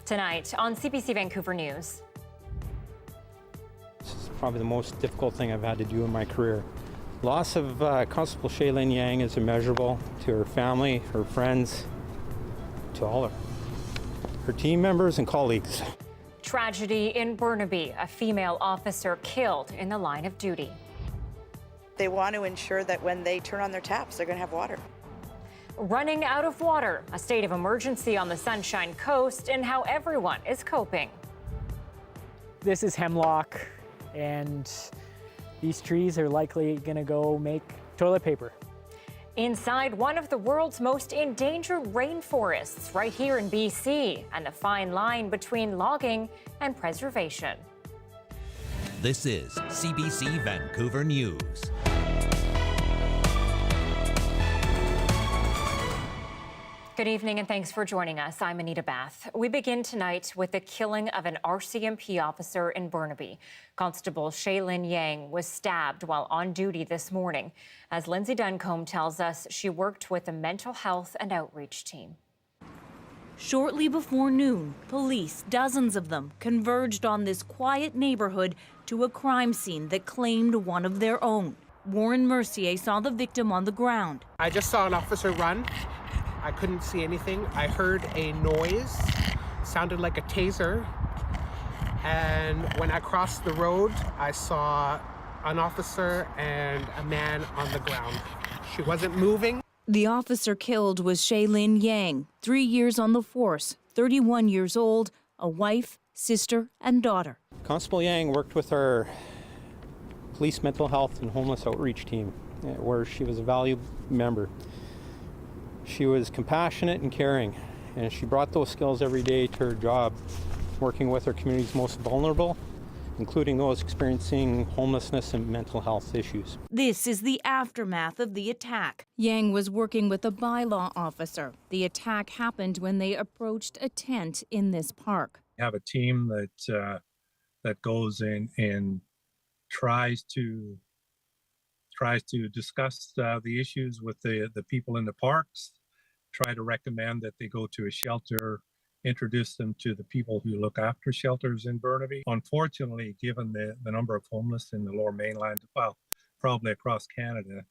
Tonight on CBC Vancouver News. This is probably the most difficult thing I've had to do in my career. Loss of Constable Shaylin Yang is immeasurable to her family, her friends, to all of her team members and colleagues. Tragedy in Burnaby, a female officer killed in the line of duty. They want to ensure that when they turn on their taps, they're going to have water. Running out of water, a state of emergency on the Sunshine Coast, and how everyone is coping. This is hemlock, and these trees are likely going to go make toilet paper. Inside one of the world's most endangered rainforests, right here in BC, and the fine line between logging and preservation. This is CBC Vancouver News. Good evening and thanks for joining us. I'm Anita Bathe. We begin tonight with the killing of an RCMP officer in Burnaby. Constable Shaylin Yang was stabbed while on duty this morning. As Lindsay Duncombe tells us, she worked with a mental health and outreach team. Shortly before noon, police, dozens of them, converged on this quiet neighborhood to a crime scene that claimed one of their own. Warren Mercier saw the victim on the ground. I just saw an officer run. I couldn't see anything. I heard a noise, sounded like a taser. And when I crossed the road, I saw an officer and a man on the ground. She wasn't moving. The officer killed was Shaylin Yang, 3 years on the force, 31 years old, a wife, sister, and daughter. Constable Yang worked with our police mental health and homeless outreach team, where she was a valued member. She was compassionate and caring, and she brought those skills every day to her job, working with our community's most vulnerable, including those experiencing homelessness and mental health issues. This is the aftermath of the attack. Yang was working with a bylaw officer. The attack happened when they approached a tent in this park. We have a team that goes in and tries to discuss the issues with the people in the parks, try to recommend that they go to a shelter, introduce them to the people who look after shelters in Burnaby. Unfortunately, given the number of homeless in the Lower Mainland, well, probably across Canada,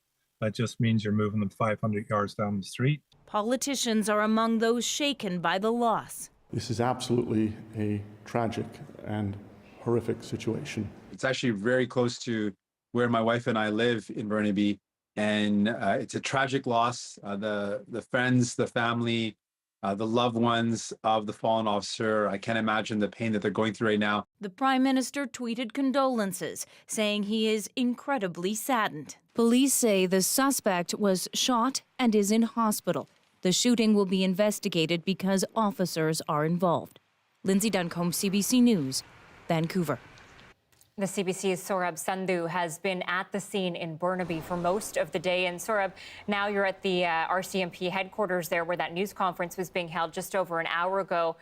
that just means you're moving them 500 yards down the street. Politicians are among those shaken by the loss. This is absolutely a tragic and horrific situation. It's actually very close to where my wife and I live in Burnaby, and it's a tragic loss. The friends, the family, the loved ones of the fallen officer, I can't imagine the pain that they're going through right now. The Prime Minister tweeted condolences, saying he is incredibly saddened. Police say the suspect was shot and is in hospital. The shooting will be investigated because officers are involved. Lindsay Duncombe, CBC News, Vancouver. The CBC's Saurabh Sandhu has been at the scene in Burnaby for most of the day. And Saurabh, now you're at the RCMP headquarters there where that news conference was being held just over an hour ago.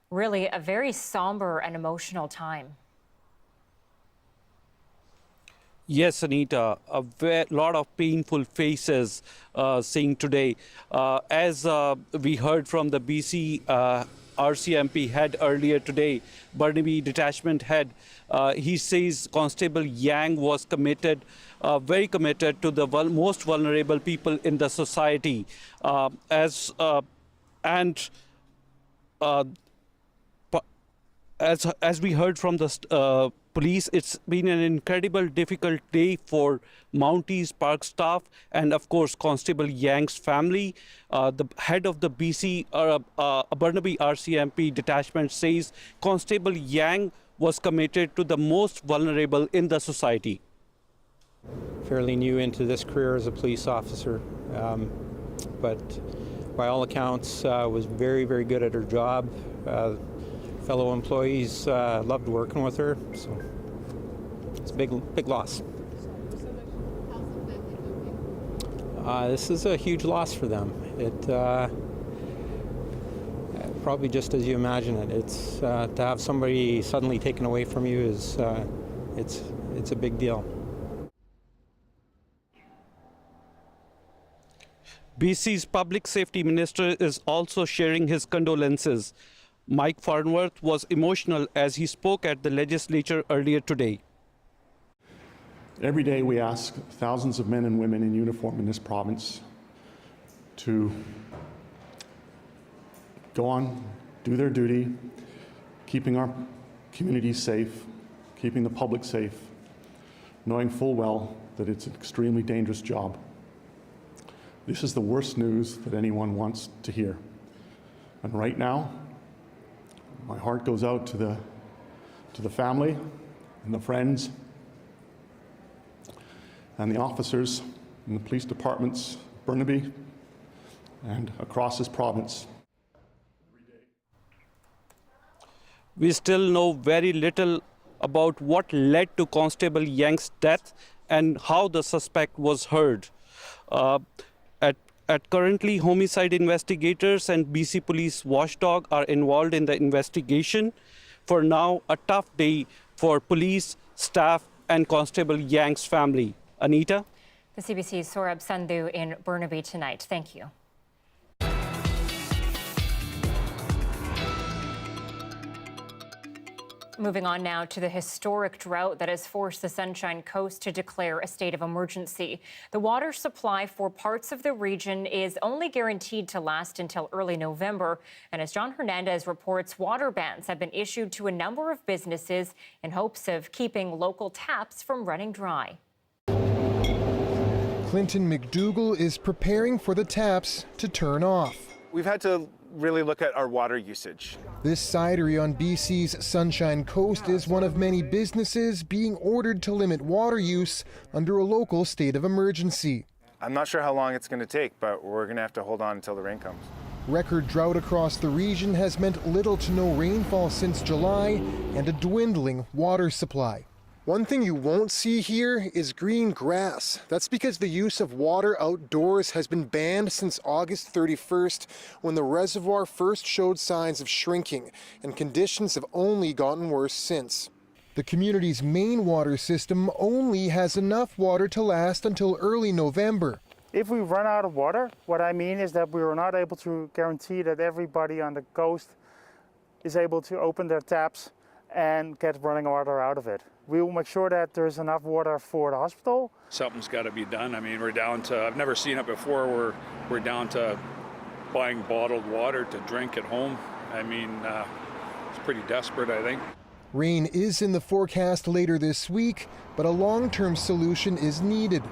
Really a very somber and emotional time. Yes, Anita, a lot of painful faces seeing today. As we heard from the BC RCMP head earlier today, Burnaby detachment head, he says Constable Yang was committed, very committed to the most vulnerable people in the society. As we heard from the police, it's been an incredible, difficult day for Mounties Park staff and, of course, Constable Yang's family. The head of the BC Burnaby RCMP detachment says Constable Yang was committed to the most vulnerable in the society. Fairly new into this career as a police officer, but by all accounts was very, very good at her job. Fellow employees loved working with her, so it's a big loss. This is a huge loss for them. It probably just as you imagine it. It's to have somebody suddenly taken away from you is it's a big deal. BC's Public Safety Minister is also sharing his condolences. Mike Farnworth was emotional as he spoke at the legislature earlier today. Every day we ask thousands of men and women in uniform in this province to go on, do their duty, keeping our communities safe, keeping the public safe, knowing full well that it's an extremely dangerous job. This is the worst news that anyone wants to hear. And right now, my heart goes out to the family and the friends and the officers in the police departments, Burnaby and across this province. We still know very little about what led to Constable Yang's death and how the suspect was heard. At currently, homicide investigators and BC Police Watchdog are involved in the investigation. For now, a tough day for police, staff, and Constable Yang's family. Anita? The CBC's Saurabh Sandhu in Burnaby tonight. Thank you. Moving on now to the historic drought that has forced the Sunshine Coast to declare a state of emergency. The water supply for parts of the region is only guaranteed to last until early November. And as John Hernandez reports, water bans have been issued to a number of businesses in hopes of keeping local taps from running dry. Clinton McDougall is preparing for the taps to turn off. We've had to really look at our water usage. This cidery on BC's Sunshine Coast is one of many businesses being ordered to limit water use under a local state of emergency. I'm not sure how long it's going to take, but we're going to have to hold on until the rain comes. Record drought across the region has meant little to no rainfall since July and a dwindling water supply. One thing you won't see here is green grass. That's because the use of water outdoors has been banned since August 31st, when the reservoir first showed signs of shrinking, and conditions have only gotten worse since. The community's main water system only has enough water to last until early November. If we run out of water, what I mean is that we are not able to guarantee that everybody on the coast is able to open their taps and get running water out of it. We will make sure that there's enough water for the hospital. Something's got to be done. I mean, we're down to, I've never seen it before, we're down to buying bottled water to drink at home. I mean, it's pretty desperate, I think. Rain is in the forecast later this week, but a long-term solution is needed.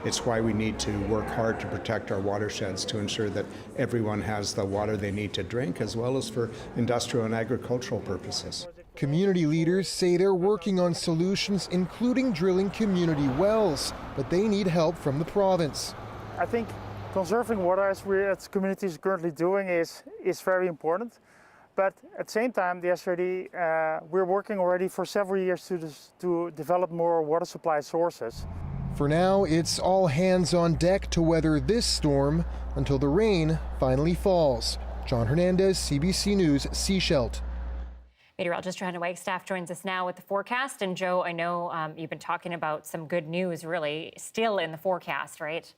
It's why we need to work hard to protect our watersheds to ensure that everyone has the water they need to drink, as well as for industrial and agricultural purposes. Community leaders say they're working on solutions, including drilling community wells, but they need help from the province. I think conserving water, as we as communities currently doing, is very important. But at the same time, the SRD, we're working already for several years to develop more water supply sources. For now, it's all hands on deck to weather this storm until the rain finally falls. John Hernandez, CBC News, Sechelt. Meteorologist Johanna Wagstaffe joins us now with the forecast. And Joe, I know you've been talking about some good news really still in the forecast, right?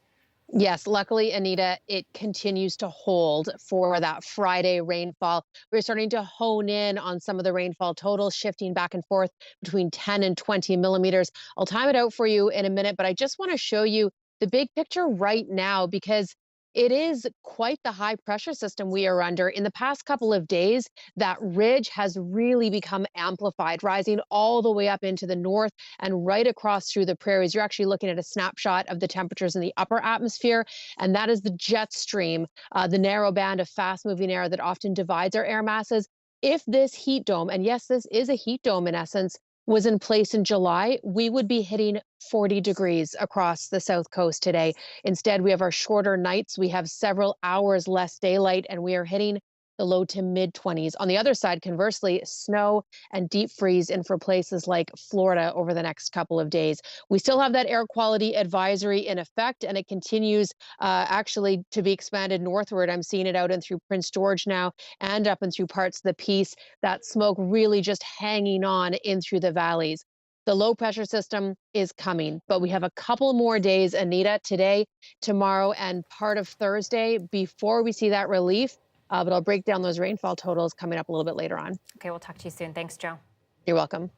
Yes, luckily, Anita, it continues to hold for that Friday rainfall. We're starting to hone in on some of the rainfall totals, shifting back and forth between 10 and 20 millimeters. I'll time it out for you in a minute, but I just want to show you the big picture right now, because it is quite the high pressure system we are under. In the past couple of days, that ridge has really become amplified, rising all the way up into the north and right across through the prairies. You're actually looking at a snapshot of the temperatures in the upper atmosphere, and that is the jet stream, the narrow band of fast-moving air that often divides our air masses. If this heat dome, and yes, this is a heat dome in essence, was in place in July, we would be hitting 40 degrees across the south coast today. Instead, we have our shorter nights. We have several hours less daylight, and we are hitting the low to mid 20s. On the other side, conversely, snow and deep freeze in for places like Florida over the next couple of days. We still have that air quality advisory in effect, and it continues actually to be expanded northward. I'm seeing it out and through Prince George now and up and through parts of the Peace. That smoke really just hanging on in through the valleys. The low pressure system is coming, but we have a couple more days, Anita, today, tomorrow, and part of Thursday before we see that relief. But I'll break down those rainfall totals coming up a little bit later on. Okay, we'll talk to you soon. Thanks, Joe. You're welcome.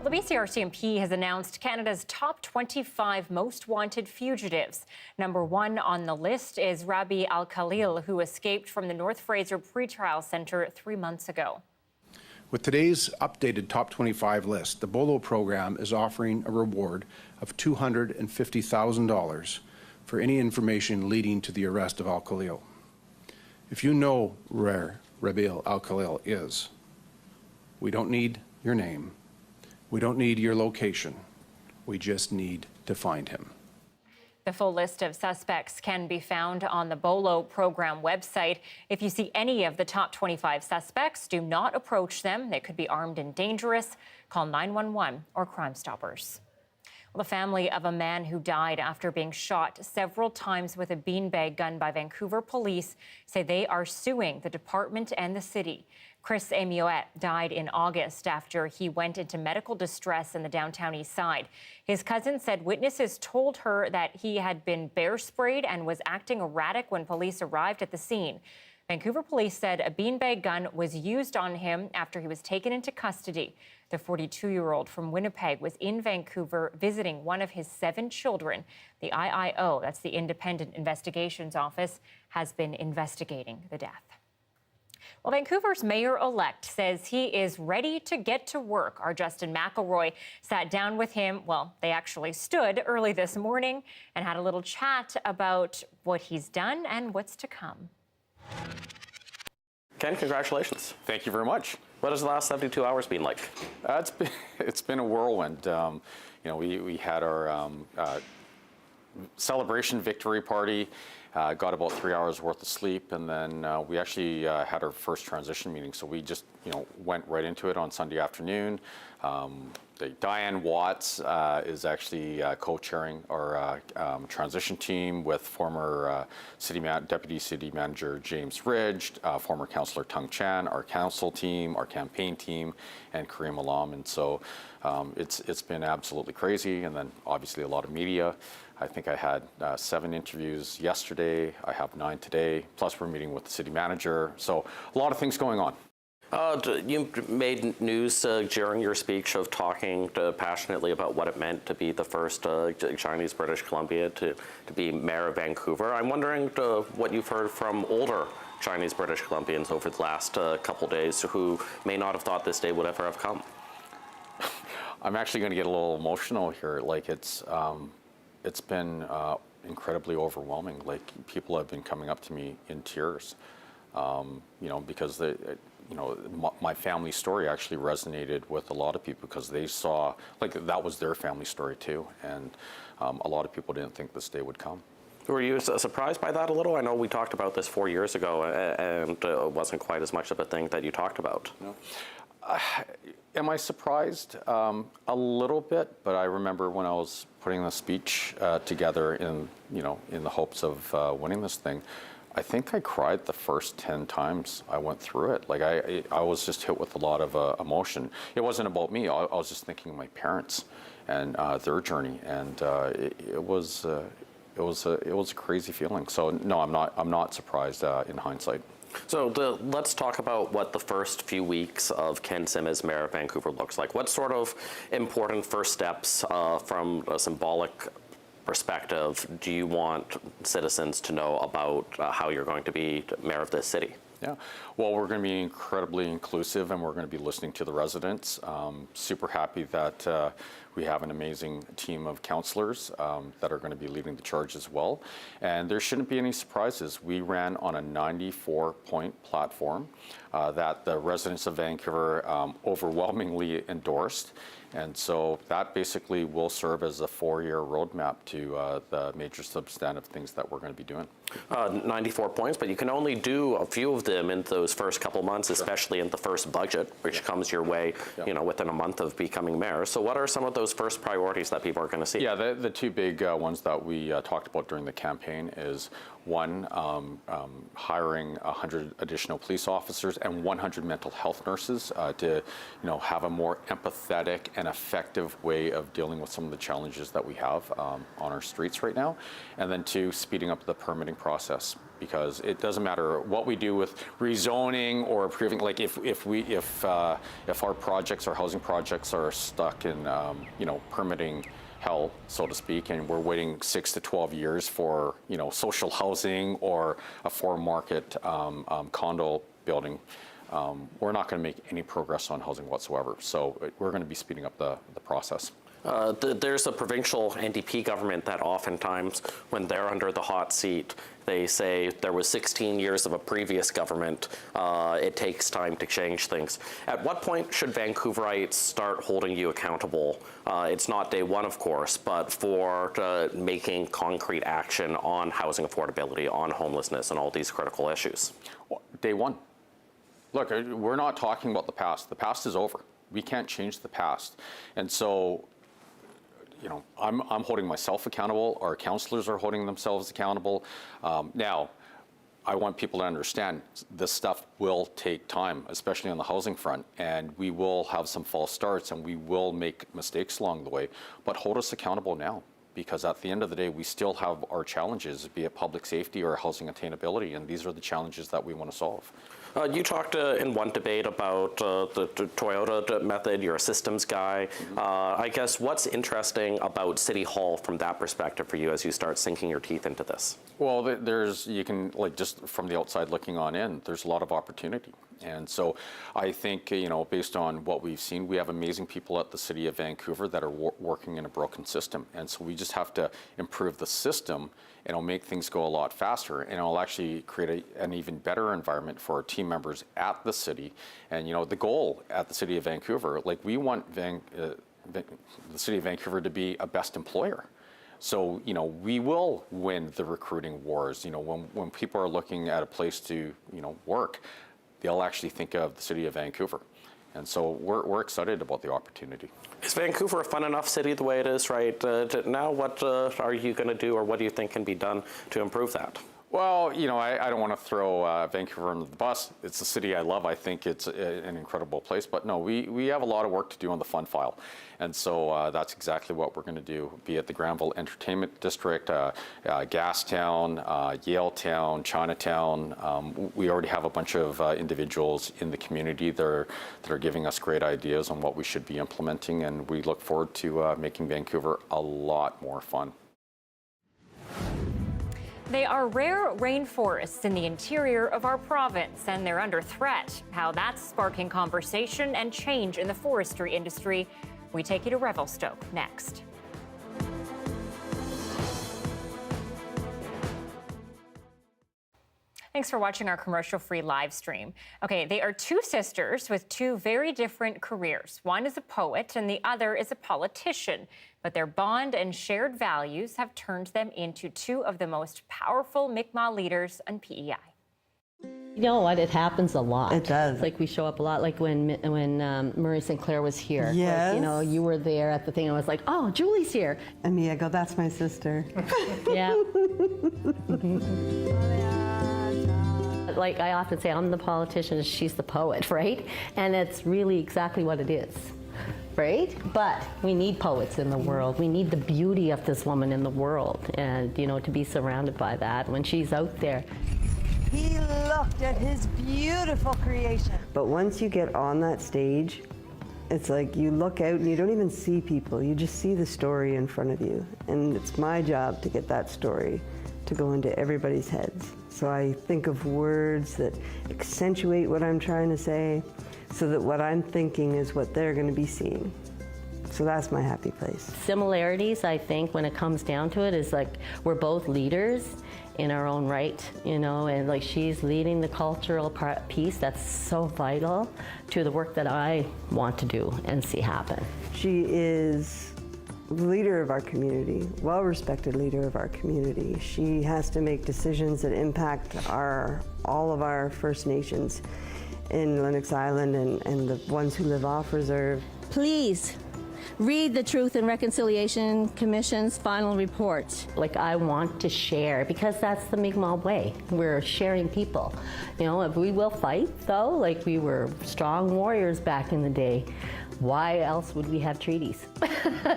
The BC RCMP has announced Canada's top 25 most wanted fugitives. Number 1 on the list is Rabi Al-Khalil, who escaped from the North Fraser pretrial centre 3 months ago. With today's updated top 25 list, the BOLO program is offering a reward of $250,000 for any information leading to the arrest of Al-Khalil. If you know where Rabi Al-Khalil is, we don't need your name. We don't need your location. We just need to find him. The full list of suspects can be found on the BOLO program website. If you see any of the top 25 suspects, do not approach them. They could be armed and dangerous. Call 911 or Crime Stoppers. Well, the family of a man who died after being shot several times with a beanbag gun by Vancouver police say they are suing the department and the city. Chris Amioette died in August after he went into medical distress in the downtown east side. His cousin said witnesses told her that he had been bear sprayed and was acting erratic when police arrived at the scene. Vancouver police said a beanbag gun was used on him after he was taken into custody. The 42-year-old from Winnipeg was in Vancouver visiting one of his 7 children. The IIO, that's the Independent Investigations Office, has been investigating the death. Well, Vancouver's mayor-elect says he is ready to get to work. Our Justin McElroy sat down with him. Well, they actually stood early this morning and had a little chat about what he's done and what's to come. Ken, congratulations. Thank you very much. What has the last 72 hours been like? It's been a whirlwind. We had our celebration victory party, got about 3 hours worth of sleep, and then we actually had our first transition meeting. So we just went right into it on Sunday afternoon. Diane Watts is actually co-chairing our transition team with former Deputy City Manager James Ridge, former Councillor Tung Chan, our council team, our campaign team, and Kareem Alam. And so it's been absolutely crazy. And then obviously a lot of media. I think I had 7 interviews yesterday. I have 9 today. Plus we're meeting with the city manager. So a lot of things going on. You made news during your speech of talking passionately about what it meant to be the first Chinese British Columbia to be mayor of Vancouver. I'm wondering what you've heard from older Chinese British Columbians over the last couple days who may not have thought this day would ever have come. I'm actually going to get a little emotional here. Like it's been incredibly overwhelming. Like people have been coming up to me in tears, because my family story actually resonated with a lot of people because they saw, that was their family story too. And a lot of people didn't think this day would come. Were you surprised by that a little? I know we talked about this 4 years ago and it wasn't quite as much of a thing that you talked about. No. Am I surprised? A little bit, but I remember when I was putting the speech together in the hopes of winning this thing, I think I cried the first 10 times I went through it. Like I was just hit with a lot of emotion. It wasn't about me. I was just thinking of my parents and their journey, and it was a crazy feeling. So no, I'm not surprised in hindsight. So let's talk about what the first few weeks of Ken Sim as mayor of Vancouver looks like. What sort of important first steps from a symbolic perspective do you want citizens to know about how you're going to be mayor of this city? Yeah, well, we're going to be incredibly inclusive and we're going to be listening to the residents. Super happy that we have an amazing team of councillors that are going to be leading the charge as well. And there shouldn't be any surprises. We ran on a 94-point platform that the residents of Vancouver overwhelmingly endorsed. And so that basically will serve as a 4-year roadmap to the major substantive things that we're going to be doing. 94 points, but you can only do a few of them in those first couple months, especially in the first budget, which comes your way, within a month of becoming mayor. So what are some of those first priorities that people are going to see? Yeah, the 2 big ones that we talked about during the campaign is One, hiring 100 additional police officers and 100 mental health nurses to, have a more empathetic and effective way of dealing with some of the challenges that we have on our streets right now. And then two, speeding up the permitting process, because it doesn't matter what we do with rezoning or approving. Like if our projects, our housing projects, are stuck in permitting hell, so to speak, and we're waiting 6 to 12 years for social housing or a foreign market condo building, we're not going to make any progress on housing whatsoever. So we're going to be speeding up the process. There's a provincial NDP government that oftentimes, when they're under the hot seat, they say there was 16 years of a previous government. It takes time to change things. At what point should Vancouverites start holding you accountable? It's not day one, of course, but for making concrete action on housing affordability, on homelessness, and all these critical issues? Well, day one. Look, we're not talking about the past. The past is over. We can't change the past. And so, I'm holding myself accountable. Our councillors are holding themselves accountable. Now, I want people to understand this stuff will take time, especially on the housing front, and we will have some false starts and we will make mistakes along the way, but hold us accountable now, because at the end of the day, we still have our challenges, be it public safety or housing attainability, and these are the challenges that we want to solve. You talked in one debate about the Toyota method. You're a systems guy. I guess what's interesting about City Hall from that perspective for you as you start sinking your teeth into this? Well, you can, just from the outside looking on in, there's a lot of opportunity. And so I think, based on what we've seen, we have amazing people at the City of Vancouver that are working in a broken system. And so we just have to improve the system, and it'll make things go a lot faster, and it'll actually create an even better environment for our team members at the city. And, the goal at the City of Vancouver, we want the City of Vancouver to be a best employer. So, we will win the recruiting wars. When people are looking at a place to, work, they'll actually think of the City of Vancouver. And so we're excited about the opportunity. Is Vancouver a fun enough city the way it is right now? What are you going to do, or what do you think can be done to improve that? Well, I don't want to throw Vancouver under the bus. It's a city I love. I think it's an incredible place. But no, we have a lot of work to do on the fun file. And so that's exactly what we're going to do, be it the Granville Entertainment District, Gastown, Yaletown, Chinatown. We already have a bunch of individuals in the community that are giving us great ideas on what we should be implementing. And we look forward to making Vancouver a lot more fun. They are rare rainforests in the interior of our province, and they're under threat. How that's sparking conversation and change in the forestry industry. We take you to Revelstoke next. Thanks for watching our commercial-free live stream. Okay, they are two sisters with two very different careers. One is a poet and the other is a politician. But their bond and shared values have turned them into two of the most powerful Mi'kmaq leaders on PEI. You know what? It happens a lot. It does. Like we show up a lot. Like when Murray Sinclair was here. Yes. Like, you were there at the thing. I was like, oh, Julie's here. And me, I go, that's my sister. Yeah. Like I often say, I'm the politician, she's the poet, right? And it's really exactly what it is, right? But we need poets in the world. We need the beauty of this woman in the world, and to be surrounded by that when she's out there. He looked at his beautiful creation. But once you get on that stage, it's like you look out and you don't even see people. You just see the story in front of you. And it's my job to get that story to go into everybody's heads. So I think of words that accentuate what I'm trying to say, so that what I'm thinking is what they're going to be seeing. So that's my happy place. Similarities, I think, when it comes down to it, is like we're both leaders in our own right, and like she's leading the cultural piece that's so vital to the work that I want to do and see happen. She is the leader of our community, well-respected leader of our community. She has to make decisions that impact all of our First Nations in Lennox Island and the ones who live off reserve. Please read the Truth and Reconciliation Commission's final report. Like, I want to share, because that's the Mi'kmaq way. We're sharing people. You know, if we will fight, though, like we were strong warriors back in the day, why else would we have treaties?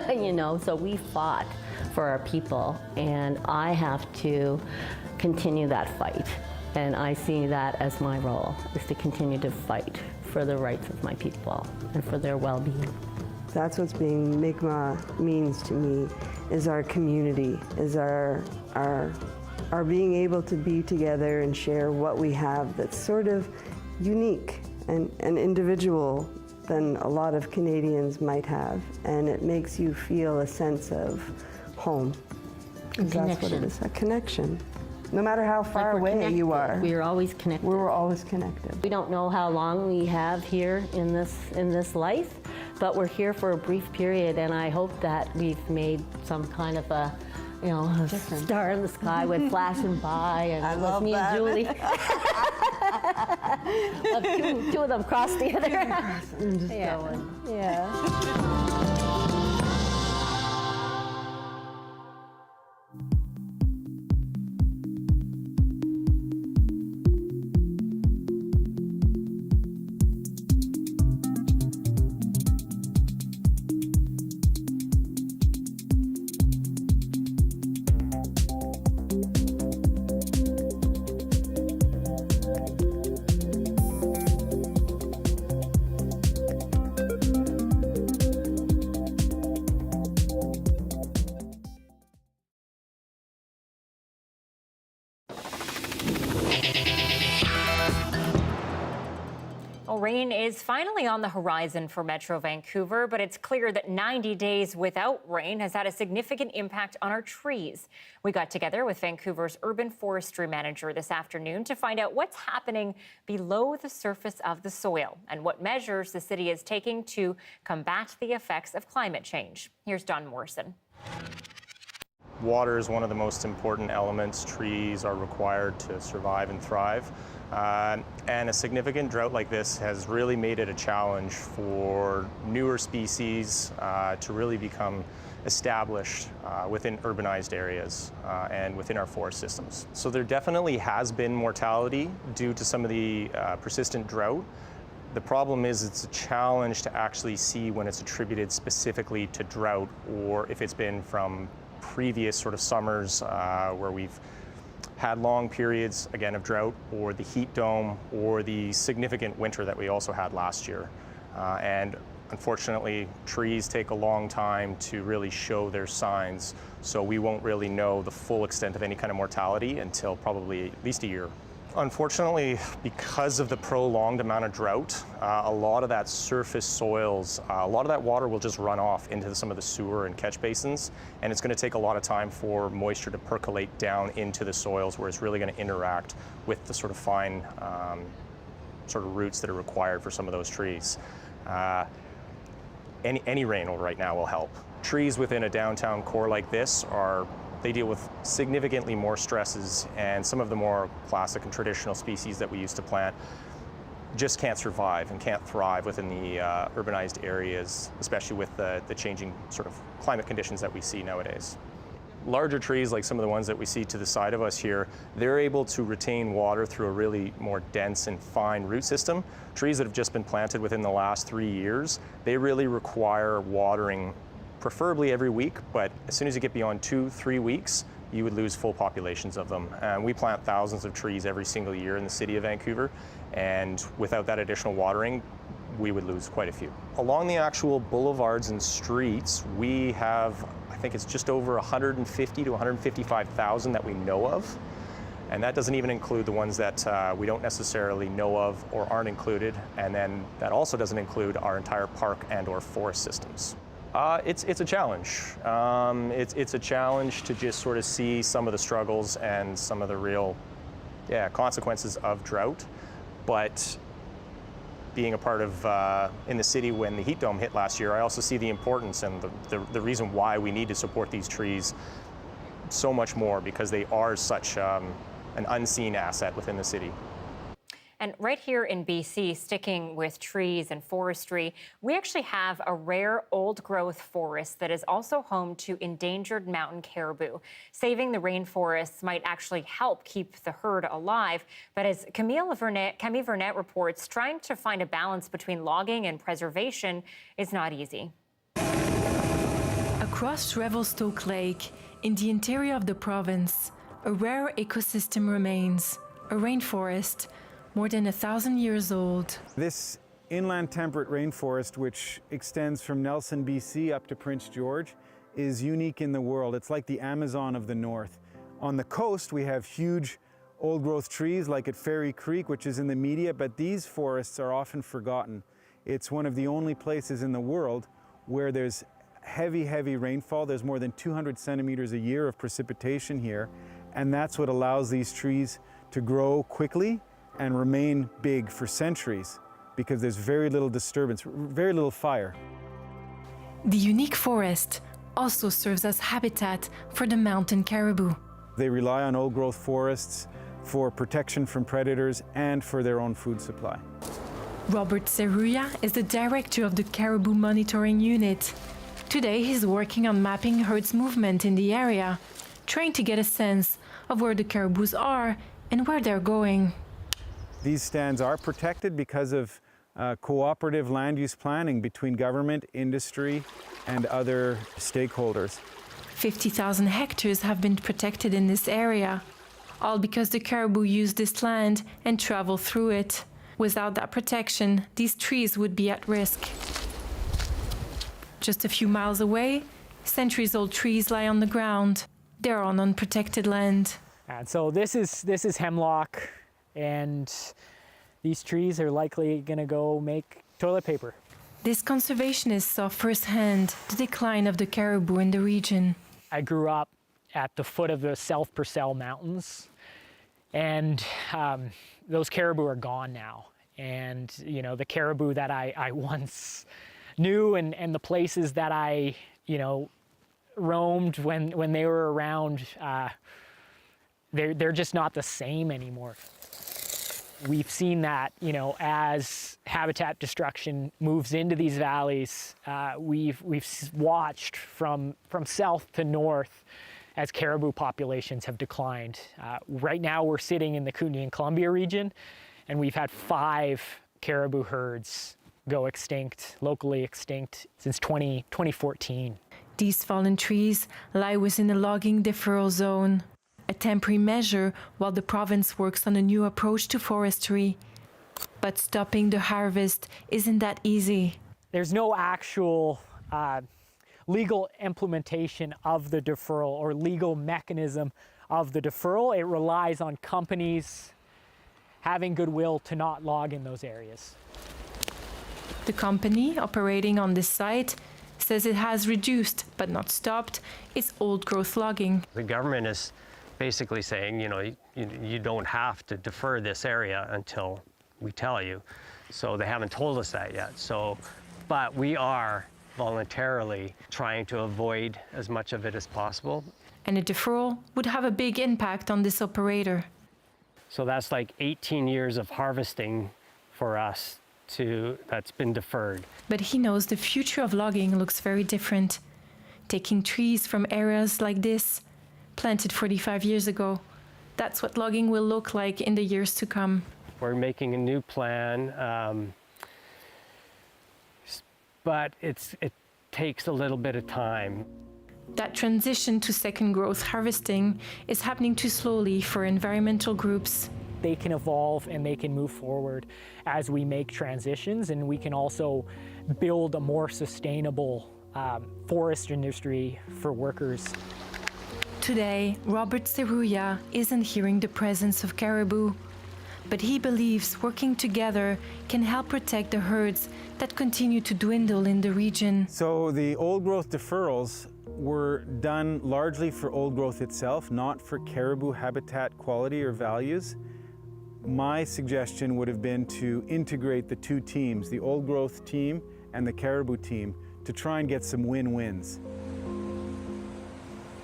You know, so we fought for our people, and I have to continue that fight. And I see that as my role, is to continue to fight for the rights of my people and for their well-being. That's what's being Mi'kmaq means to me, is our community, is our being able to be together and share what we have that's sort of unique and individual than a lot of Canadians might have. And it makes you feel a sense of home. That's what it is, a connection. No matter how far away you are. We are always connected. We're always connected. We don't know how long we have here in this life, but we're here for a brief period, and I hope that we've made some kind of a, you know, a star in the sky went flashing by, and I it was love me that. and Julie. two of them crossed together. And just Yeah. going. Yeah. Well, rain is finally on the horizon for Metro Vancouver, but it's clear that 90 days without rain has had a significant impact on our trees. We got together with Vancouver's urban forestry manager this afternoon to find out what's happening below the surface of the soil and what measures the city is taking to combat the effects of climate change. Here's Don Morrison. Water is one of the most important elements trees are required to survive and thrive. And a significant drought like this has really made it a challenge for newer species to really become established within urbanized areas and within our forest systems. So there definitely has been mortality due to some of the persistent drought. The problem is it's a challenge to actually see when it's attributed specifically to drought or if it's been from previous sort of summers where we've had long periods, again, of drought, or the heat dome, or the significant winter that we also had last year. And unfortunately, trees take a long time to really show their signs, so we won't really know the full extent of any kind of mortality until probably at least a year. Unfortunately, because of the prolonged amount of drought, a lot of that surface soils, a lot of that water will just run off into some of the sewer and catch basins, and it's going to take a lot of time for moisture to percolate down into the soils where it's really going to interact with the sort of fine sort of roots that are required for some of those trees. Any rain right now will help. Trees within a downtown core like this they deal with significantly more stresses, and some of the more classic and traditional species that we used to plant just can't survive and can't thrive within the urbanized areas, especially with the changing sort of climate conditions that we see nowadays. Larger trees, like some of the ones that we see to the side of us here, they're able to retain water through a really more dense and fine root system. Trees that have just been planted within the last 3 years, they really require watering preferably every week, but as soon as you get beyond 2-3 weeks, you would lose full populations of them. And we plant thousands of trees every single year in the city of Vancouver, and without that additional watering, we would lose quite a few. Along the actual boulevards and streets, we have, I think it's just over 150 to 155,000 that we know of. And that doesn't even include the ones that we don't necessarily know of or aren't included. And then that also doesn't include our entire park and or forest systems. It's a challenge. It's a challenge to just sort of see some of the struggles and some of the real consequences of drought. But being a part of in the city when the heat dome hit last year, I also see the importance and the reason why we need to support these trees so much more, because they are such an unseen asset within the city. And right here in BC, sticking with trees and forestry, we actually have a rare old-growth forest that is also home to endangered mountain caribou. Saving the rainforests might actually help keep the herd alive, but as Camille Vernet reports, trying to find a balance between logging and preservation is not easy. Across Revelstoke Lake, in the interior of the province, a rare ecosystem remains, a rainforest, more than 1,000 years old. This inland temperate rainforest, which extends from Nelson, BC up to Prince George, is unique in the world. It's like the Amazon of the north. On the coast, we have huge old-growth trees like at Fairy Creek, which is in the media, but these forests are often forgotten. It's one of the only places in the world where there's heavy rainfall. There's more than 200 centimeters a year of precipitation here, and that's what allows these trees to grow quickly and remain big for centuries, because there's very little disturbance, very little fire. The unique forest also serves as habitat for the mountain caribou. They rely on old-growth forests for protection from predators and for their own food supply. Robert Seruya is the director of the Caribou Monitoring Unit. Today, he's working on mapping herds' movement in the area, trying to get a sense of where the caribous are and where they're going. These stands are protected because of cooperative land use planning between government, industry, and other stakeholders. 50,000 hectares have been protected in this area, all because the caribou use this land and travel through it. Without that protection, these trees would be at risk. Just a few miles away, centuries-old trees lie on the ground. They're on unprotected land. And so this is hemlock, and these trees are likely going to go make toilet paper. This conservationist saw firsthand the decline of the caribou in the region. I grew up at the foot of the South Purcell Mountains, and those caribou are gone now. And you know, the caribou that I once knew and the places that I roamed when they were around, they're just not the same anymore. We've seen that, as habitat destruction moves into these valleys, we've watched from south to north as caribou populations have declined. Right now we're sitting in the Kootenay and Columbia region, and we've had 5 caribou herds go extinct, locally extinct, since 2014. These fallen trees lie within a logging deferral zone, a temporary measure while the province works on a new approach to forestry. But stopping the harvest isn't that easy. There's no actual legal implementation of the deferral or legal mechanism of the deferral. It relies on companies having goodwill to not log in those areas. The company operating on this site says it has reduced, but not stopped, its old-growth logging. The government is basically saying, you don't have to defer this area until we tell you. So they haven't told us that yet. But we are voluntarily trying to avoid as much of it as possible. And a deferral would have a big impact on this operator. So that's like 18 years of harvesting for us that's been deferred. But he knows the future of logging looks very different. Taking trees from areas like this, planted 45 years ago, that's what logging will look like in the years to come. We're making a new plan, but it takes a little bit of time. That transition to second growth harvesting is happening too slowly for environmental groups. They can evolve and they can move forward as we make transitions, and we can also build a more sustainable forest industry for workers. Today, Robert Seruya isn't hearing the presence of caribou, but he believes working together can help protect the herds that continue to dwindle in the region. So the old growth deferrals were done largely for old growth itself, not for caribou habitat quality or values. My suggestion would have been to integrate the two teams, the old growth team and the caribou team, to try and get some win-wins.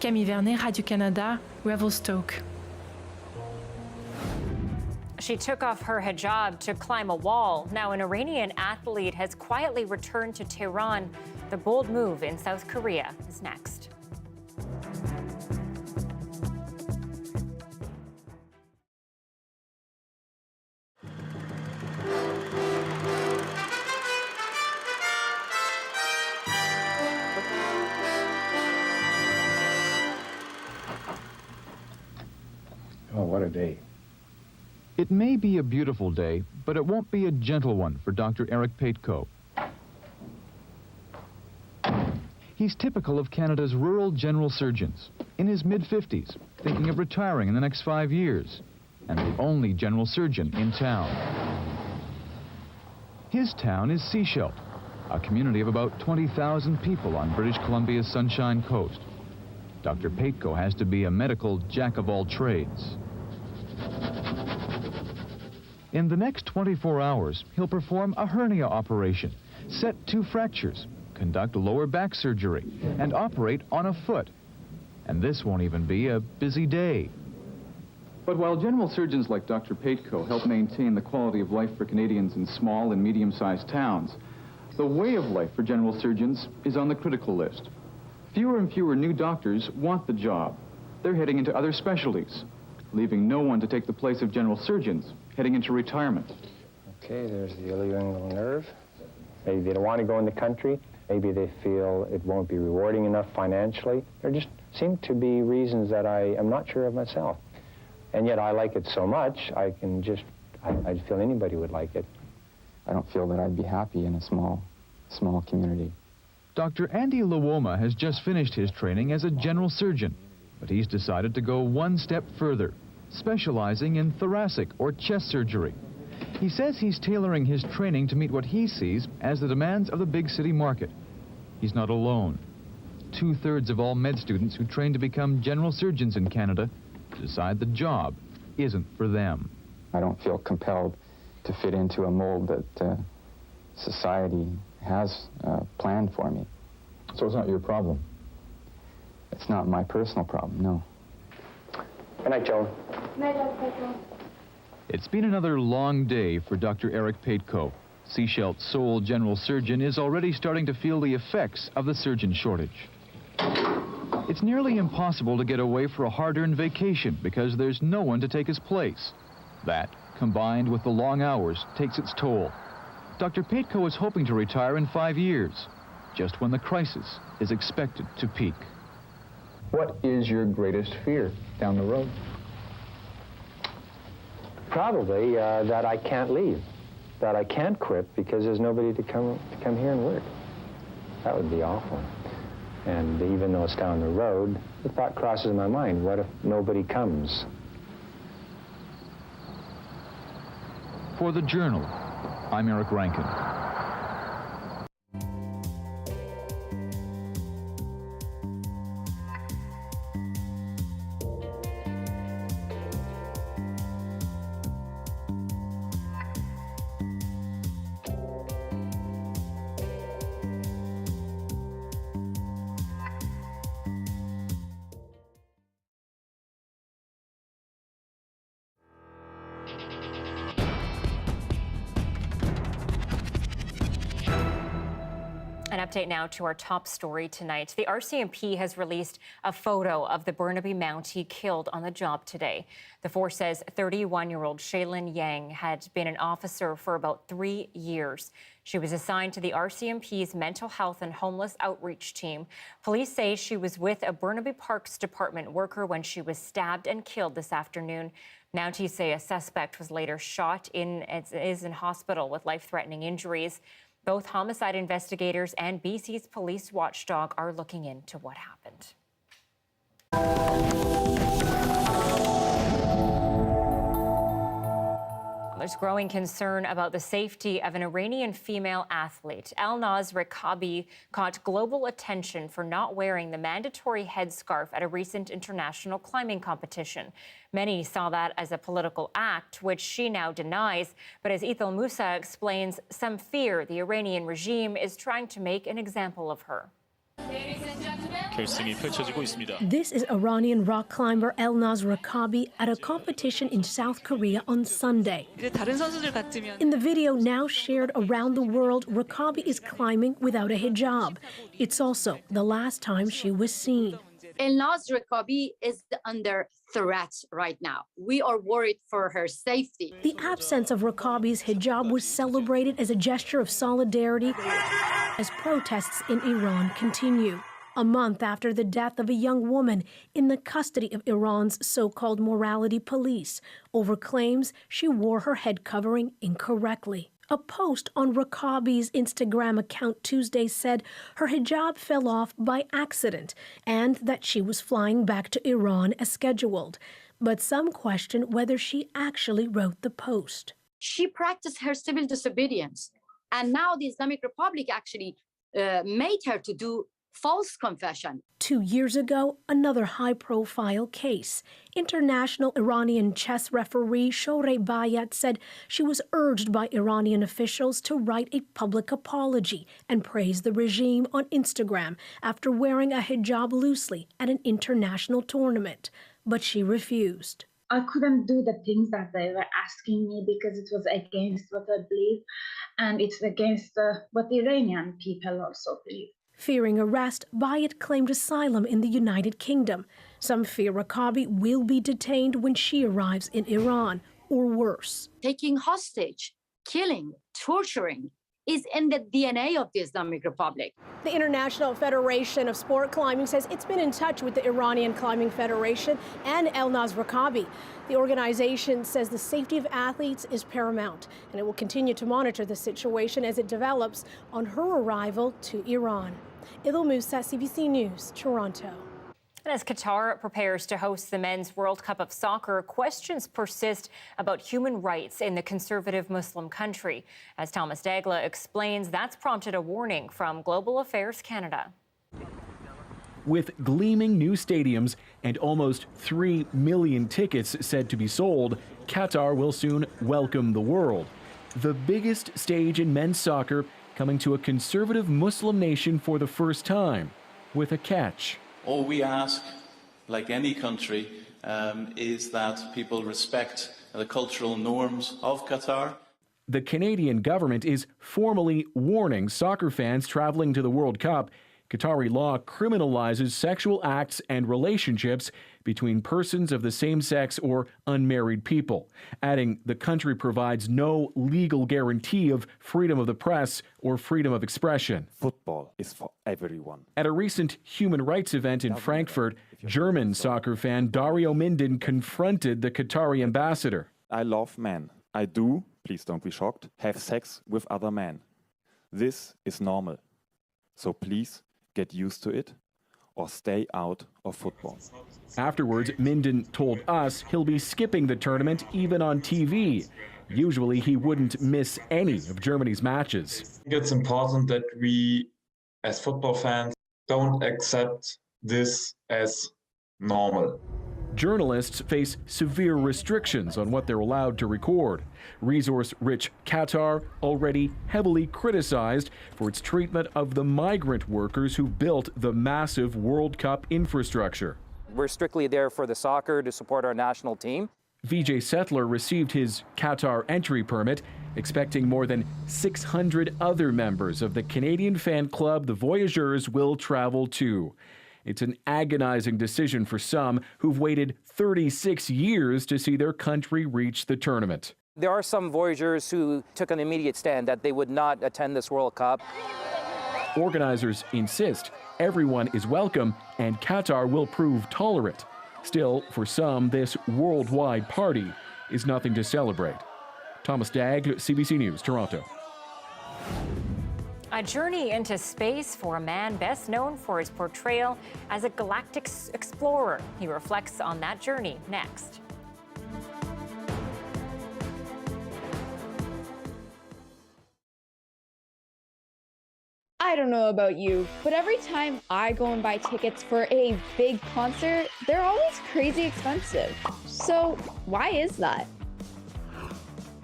Camille Vernet, Radio-Canada, Revelstoke. She took off her hijab to climb a wall. Now, an Iranian athlete has quietly returned to Tehran. The bold move in South Korea is next. Oh, what a day. It may be a beautiful day, but it won't be a gentle one for Dr. Eric Paetko. He's typical of Canada's rural general surgeons, in his mid-50s, thinking of retiring in the next 5 years, and the only general surgeon in town. His town is Sechelt, a community of about 20,000 people on British Columbia's Sunshine Coast. Dr. Paetko has to be a medical jack-of-all-trades. In the next 24 hours, he'll perform a hernia operation, set 2 fractures, conduct lower back surgery, and operate on a foot. And this won't even be a busy day. But while general surgeons like Dr. Paetko help maintain the quality of life for Canadians in small and medium-sized towns, the way of life for general surgeons is on the critical list. Fewer and fewer new doctors want the job. They're heading into other specialties, leaving no one to take the place of general surgeons, heading into retirement. Okay, there's the ilioinguinal nerve. Maybe they don't want to go in the country. Maybe they feel it won't be rewarding enough financially. There just seem to be reasons that I am not sure of myself. And yet I like it so much, I feel anybody would like it. I don't feel that I'd be happy in a small community. Dr. Andy Lawoma has just finished his training as a general surgeon, but he's decided to go one step further, specializing in thoracic or chest surgery. He says he's tailoring his training to meet what he sees as the demands of the big city market. He's not alone. 2/3 of all med students who train to become general surgeons in Canada decide the job isn't for them. I don't feel compelled to fit into a mold that society has planned for me. So it's not your problem? It's not my personal problem, no. Good night, Joan. It's been another long day for Dr. Eric Paetko. Sechelt's sole general surgeon is already starting to feel the effects of the surgeon shortage. It's nearly impossible to get away for a hard-earned vacation because there's no one to take his place. That, combined with the long hours, takes its toll. Dr. Paetko is hoping to retire in 5 years, just when the crisis is expected to peak. What is your greatest fear down the road? Probably that I can't leave, that I can't quit because there's nobody to come here and work. That would be awful. And even though it's down the road, the thought crosses my mind, what if nobody comes? For the Journal, I'm Eric Rankin. An update now to our top story tonight. The RCMP has released a photo of the Burnaby Mountie killed on the job today. The force says 31-year-old Shaylin Yang had been an officer for about 3 years. She was assigned to the RCMP's mental health and homeless outreach team. Police say she was with a Burnaby Parks Department worker when she was stabbed and killed this afternoon. Mounties say a suspect was later shot is in hospital with life-threatening injuries. Both homicide investigators and BC's police watchdog are looking into what happened. There's growing concern about the safety of an Iranian female athlete. Elnaz Rekabi caught global attention for not wearing the mandatory headscarf at a recent international climbing competition. Many saw that as a political act, which she now denies. But as Ethel Musa explains, some fear the Iranian regime is trying to make an example of her. Ladies and gentlemen, 결승이 펼쳐지고 있습니다. This is Iranian rock climber Elnaz Rakabi at a competition in South Korea on Sunday. In the video now shared around the world, Rakabi is climbing without a hijab. It's also the last time she was seen. Elnaz Rakabi is under threat right now. We are worried for her safety. The absence of Rakabi's hijab was celebrated as a gesture of solidarity as protests in Iran continue. A month after the death of a young woman in the custody of Iran's so-called morality police over claims she wore her head covering incorrectly. A post on Rakabi's Instagram account Tuesday said her hijab fell off by accident and that she was flying back to Iran as scheduled. But some question whether she actually wrote the post. She practiced her civil disobedience, and now the Islamic Republic actually made her to do false confession. 2 years ago, another high-profile case. International Iranian chess referee Shohreh Bayat said she was urged by Iranian officials to write a public apology and praise the regime on Instagram after wearing a hijab loosely at an international tournament. But she refused. I couldn't do the things that they were asking me because it was against what I believe, and it's against what the Iranian people also believe. Fearing arrest, Bayat claimed asylum in the United Kingdom. Some fear Rakabi will be detained when she arrives in Iran, or worse. Taking hostage, killing, torturing is in the DNA of the Islamic Republic. The International Federation of Sport Climbing says it's been in touch with the Iranian Climbing Federation and Elnaz Rakabi. The organization says the safety of athletes is paramount, and it will continue to monitor the situation as it develops on her arrival to Iran. Idil Musa, CBC News, Toronto. And as Qatar prepares to host the Men's World Cup of Soccer, questions persist about human rights in the conservative Muslim country. As Thomas Dagla explains, that's prompted a warning from Global Affairs Canada. With gleaming new stadiums and almost 3 million tickets said to be sold, Qatar will soon welcome the world. The biggest stage in men's soccer coming to a conservative Muslim nation for the first time, with a catch. All we ask, like any country, is that people respect the cultural norms of Qatar. The Canadian government is formally warning soccer fans traveling to the World Cup. Qatari law criminalizes sexual acts and relationships between persons of the same sex or unmarried people, adding the country provides no legal guarantee of freedom of the press or freedom of expression. Football is for everyone. At a recent human rights event in Frankfurt, German soccer fan Dario Minden confronted the Qatari ambassador. I love men. I do, please don't be shocked, have sex with other men. This is normal. So please get used to it or stay out of football. Afterwards, Minden told us he'll be skipping the tournament even on TV. Usually he wouldn't miss any of Germany's matches. I think it's important that we, as football fans, don't accept this as normal. Journalists face severe restrictions on what they're allowed to record. Resource-rich Qatar already heavily criticized for its treatment of the migrant workers who built the massive World Cup infrastructure. We're strictly there for the soccer to support our national team. Vijay Settler received his Qatar entry permit, expecting more than 600 other members of the Canadian fan club the Voyageurs will travel to. It's an agonizing decision for some who've waited 36 years to see their country reach the tournament. There are some Voyageurs who took an immediate stand that they would not attend this World Cup. Organizers insist everyone is welcome and Qatar will prove tolerant. Still, for some, this worldwide party is nothing to celebrate. Thomas Dagg, CBC News, Toronto. A journey into space for a man best known for his portrayal as a galactic explorer. He reflects on that journey next. I don't know about you, but every time I go and buy tickets for a big concert, they're always crazy expensive. So why is that?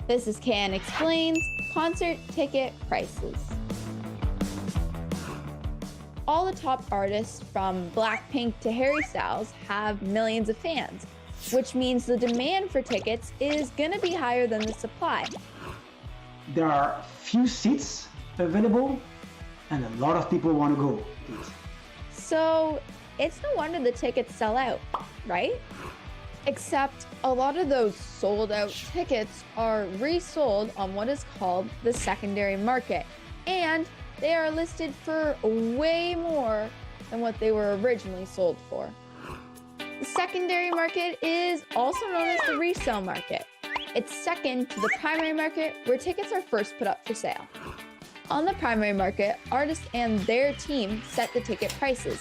This is Can Explains Concert Ticket Prices. all the top artists from Blackpink to Harry Styles have millions of fans, which means the demand for tickets is going to be higher than the supply. There are few seats available and a lot of people want to go. So it's no wonder the tickets sell out, right? Except a lot of those sold out tickets are resold on what is called the secondary market, and they are listed for way more than what they were originally sold for. The secondary market is also known as the resale market. It's second to the primary market, where tickets are first put up for sale. On the primary market, artists and their team set the ticket prices.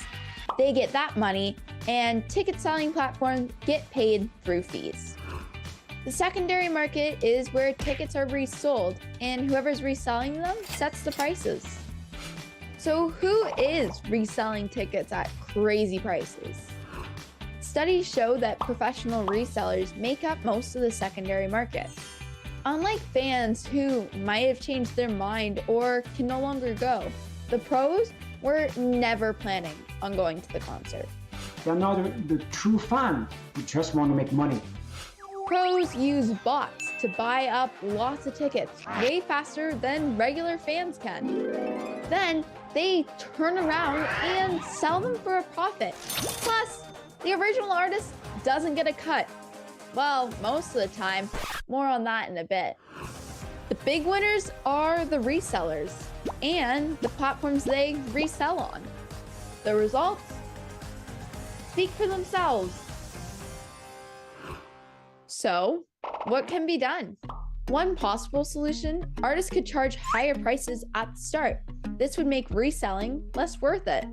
They get that money, and ticket selling platforms get paid through fees. The secondary market is where tickets are resold, and whoever's reselling them sets the prices. So who is reselling tickets at crazy prices? Studies show that professional resellers make up most of the secondary market. Unlike fans who might have changed their mind or can no longer go, the pros were never planning on going to the concert. They're not the true fan who just want to make money. Pros use bots to buy up lots of tickets way faster than regular fans can. Then they turn around and sell them for a profit. Plus, the original artist doesn't get a cut. Well, most of the time. More on that in a bit. The big winners are the resellers and the platforms they resell on. The results speak for themselves. So, what can be done? One possible solution, artists could charge higher prices at the start. This would make reselling less worth it.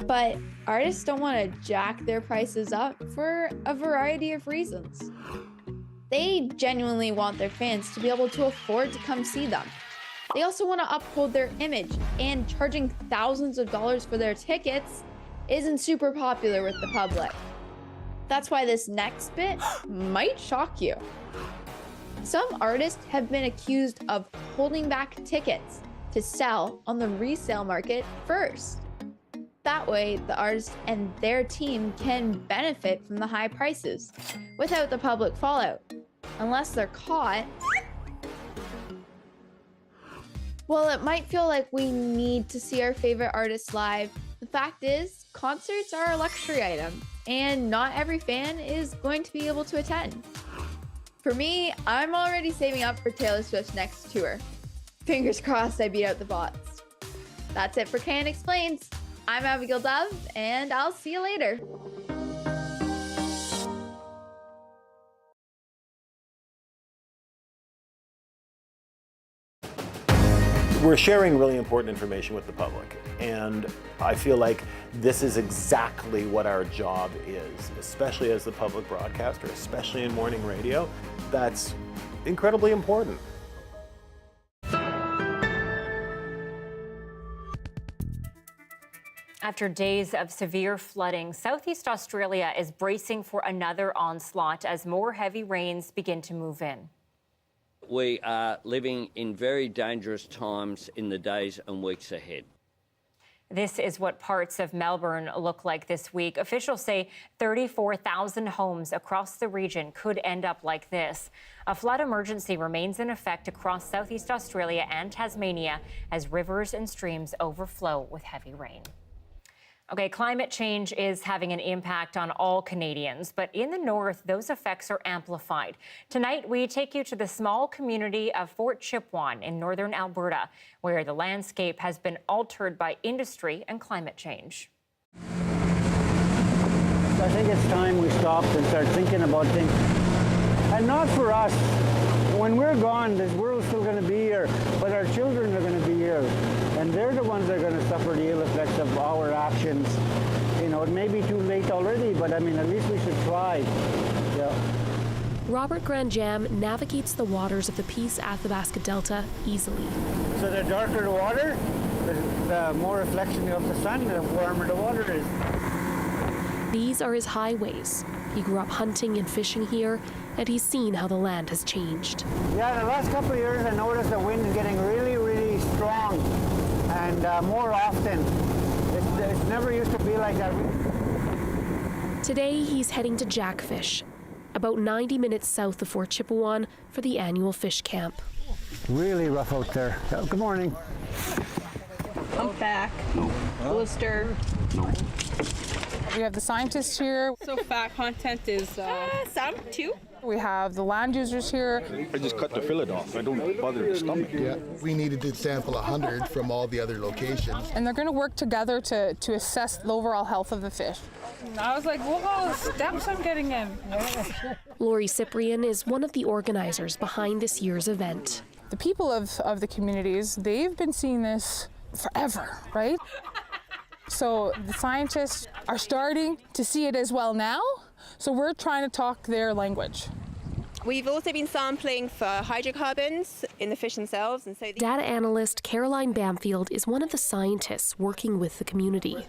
But artists don't want to jack their prices up for a variety of reasons. They genuinely want their fans to be able to afford to come see them. They also want to uphold their image, and charging thousands of dollars for their tickets isn't super popular with the public. That's why this next bit might shock you. Some artists have been accused of holding back tickets to sell on the resale market first. That way, the artist and their team can benefit from the high prices without the public fallout, unless they're caught. Well, it might feel like we need to see our favorite artists live. The fact is, concerts are a luxury item, and not every fan is going to be able to attend. For me, I'm already saving up for Taylor Swift's next tour. Fingers crossed I beat out the bots. That's it for Can Explains. I'm Abigail Dove, and I'll see you later. We're sharing really important information with the public, and I feel like this is exactly what our job is, especially as the public broadcaster, especially in morning radio. That's incredibly important. After days of severe flooding, Southeast Australia is bracing for another onslaught as more heavy rains begin to move in. We are living in very dangerous times in the days and weeks ahead. This is what parts of Melbourne look like this week. Officials say 34,000 homes across the region could end up like this. A flood emergency remains in effect across Southeast Australia and Tasmania as rivers and streams overflow with heavy rain. Okay, climate change is having an impact on all Canadians, but in the north, those effects are amplified. Tonight, we take you to the small community of Fort Chipewyan in northern Alberta, where the landscape has been altered by industry and climate change. I think it's time we stopped and start thinking about things. And not for us. When we're gone, this world's still going to be here, but our children are going to be here. And they're the ones that are going to suffer the ill effects of our actions. You know, it may be too late already, but I mean, at least we should try. Yeah. Robert Granjam navigates the waters of the Peace Athabasca Delta easily. So the darker the water, the more reflection of the sun, the warmer the water is. These are his highways. He grew up hunting and fishing here, and he's seen how the land has changed. Yeah, the last couple of years I noticed the wind is getting really, really strong, and more often. never used to be like that. Today, he's heading to Jackfish, about 90 minutes south of Fort Chipewyan, for the annual fish camp. Really rough out there. Good morning. Humpback, blister. We have the scientists here. So fat content is some too. We have the land users here. I just cut the fillet off. I don't bother the stomach. Yeah, we needed to sample 100 from all the other locations. And they're going to work together to assess the overall health of the fish. And I was like, whoa, steps I'm getting in. Lori Cyprian is one of the organizers behind this year's event. The people of the communities, they've been seeing this forever, right? So the scientists are starting to see it as well now, so we're trying to talk their language. We've also been sampling for hydrocarbons in the fish themselves. And so Data analyst Caroline Bamfield is one of the scientists working with the community.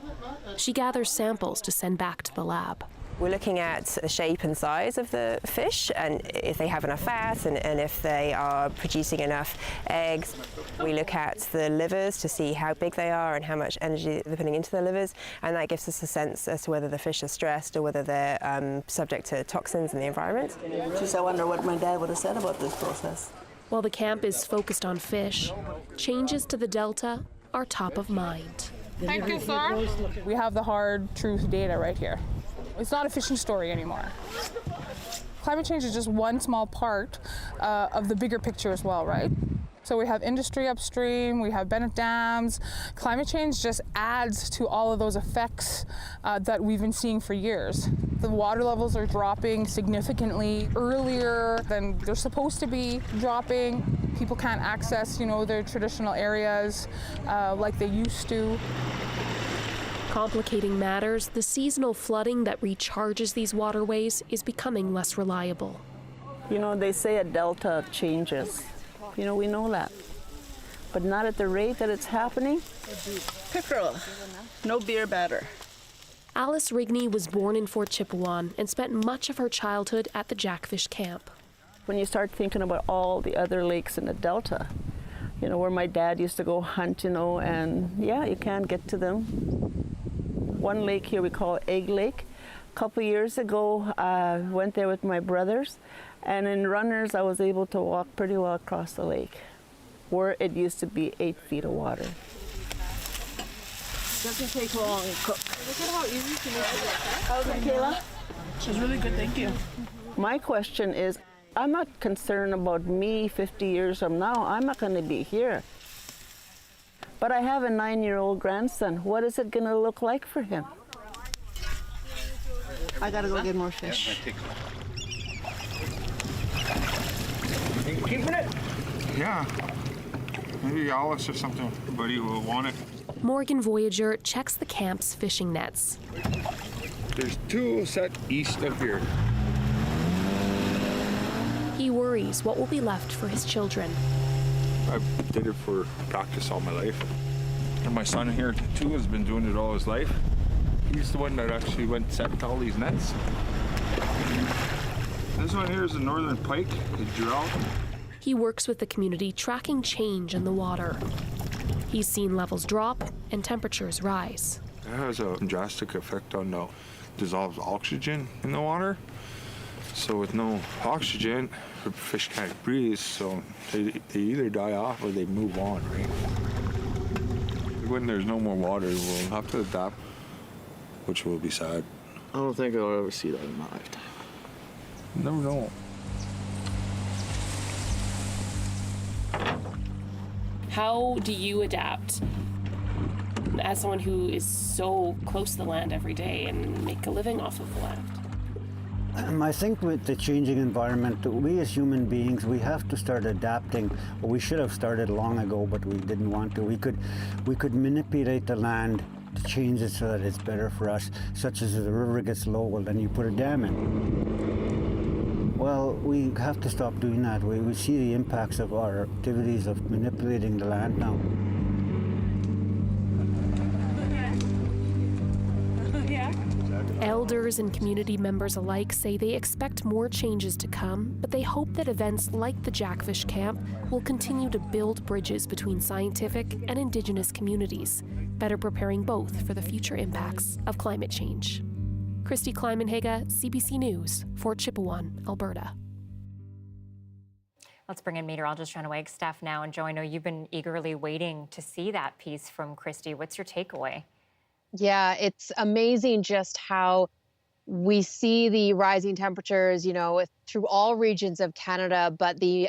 She gathers samples to send back to the lab. We're looking at the shape and size of the fish and if they have enough fat and if they are producing enough eggs. We look at the livers to see how big they are and how much energy they're putting into the livers, and that gives us a sense as to whether the fish are stressed or whether they're subject to toxins in the environment. Just I wonder what my dad would have said about this process. While the camp is focused on fish, changes to the Delta are top of mind. Thank you, sir. We have the hard truth data right here. It's not a fishing story anymore. Climate change is just one small part of the bigger picture as well, right? So we have industry upstream, we have Bennett dams. Climate change just adds to all of those effects that we've been seeing for years. The water levels are dropping significantly earlier than they're supposed to be dropping. People can't access, their traditional areas like they used to. Complicating matters, the seasonal flooding that recharges these waterways is becoming less reliable. They say a delta changes. We know that. But not at the rate that it's happening. Pickerel, no beer better. Alice Rigney was born in Fort Chipewyan and spent much of her childhood at the Jackfish camp. When you start thinking about all the other lakes in the delta, where my dad used to go hunt, and yeah, you can't get to them. One lake here we call Egg Lake. A couple years ago, I went there with my brothers, and in runners, I was able to walk pretty well across the lake, where it used to be 8 feet of water. Doesn't take long to cook. Look at how easy to make it. How's it, Kayla? She's really good, thank you. My question is, I'm not concerned about me 50 years from now. I'm not going to be here. But I have a 9-year-old grandson. What is it going to look like for him? I got to go get more fish. Keeping it? Yeah. Maybe Alice or something. Buddy will want it. Morgan Voyager checks the camp's fishing nets. There's 2 set east of here. He worries what will be left for his children. I did it for practice all my life. And my son here too has been doing it all his life. He's the one that actually went and set all these nets. This one here is the northern pike, the drought. He works with the community tracking change in the water. He's seen levels drop and temperatures rise. It has a drastic effect on the dissolved oxygen in the water. So with no oxygen, the fish can't breathe, so they either die off or they move on, right? When there's no more water, we'll have to adapt, which will be sad. I don't think I'll ever see that in my lifetime. Never know. How do you adapt as someone who is so close to the land every day and make a living off of the land? I think with the changing environment, we as human beings, we have to start adapting. Well, we should have started long ago, but we didn't want to. We could manipulate the land to change it so that it's better for us, such as if the river gets low, well, then you put a dam in. Well, we have to stop doing that. We see the impacts of our activities of manipulating the land now. Elders and community members alike say they expect more changes to come, but they hope that events like the Jackfish Camp will continue to build bridges between scientific and Indigenous communities, better preparing both for the future impacts of climate change. Christy Kleimenhage, CBC News, Fort Chipewyan, Alberta. Let's bring in meteorologist Johanna Wagstaffe now. And Joe, I know you've been eagerly waiting to see that piece from Christy. What's your takeaway? Yeah, it's amazing just how we see the rising temperatures, you know, through all regions of Canada, but the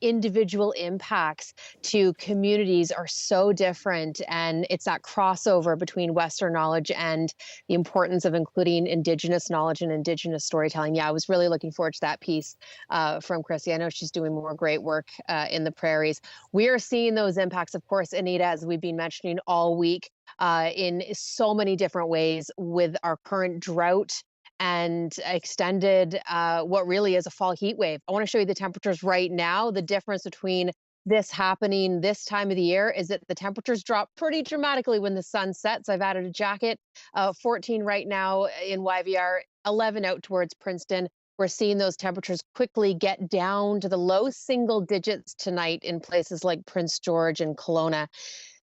individual impacts to communities are so different. And it's that crossover between Western knowledge and the importance of including Indigenous knowledge and Indigenous storytelling. Yeah, I was really looking forward to that piece from Chrissy. I know she's doing more great work in the prairies. We are seeing those impacts, of course, Anita, as we've been mentioning all week, in so many different ways with our current drought and extended what really is a fall heat wave. I want to show you the temperatures right now. The difference between this happening this time of the year is that the temperatures drop pretty dramatically when the sun sets. I've added a jacket, 14 right now in YVR, 11 out towards Princeton. We're seeing those temperatures quickly get down to the low single digits tonight in places like Prince George and Kelowna.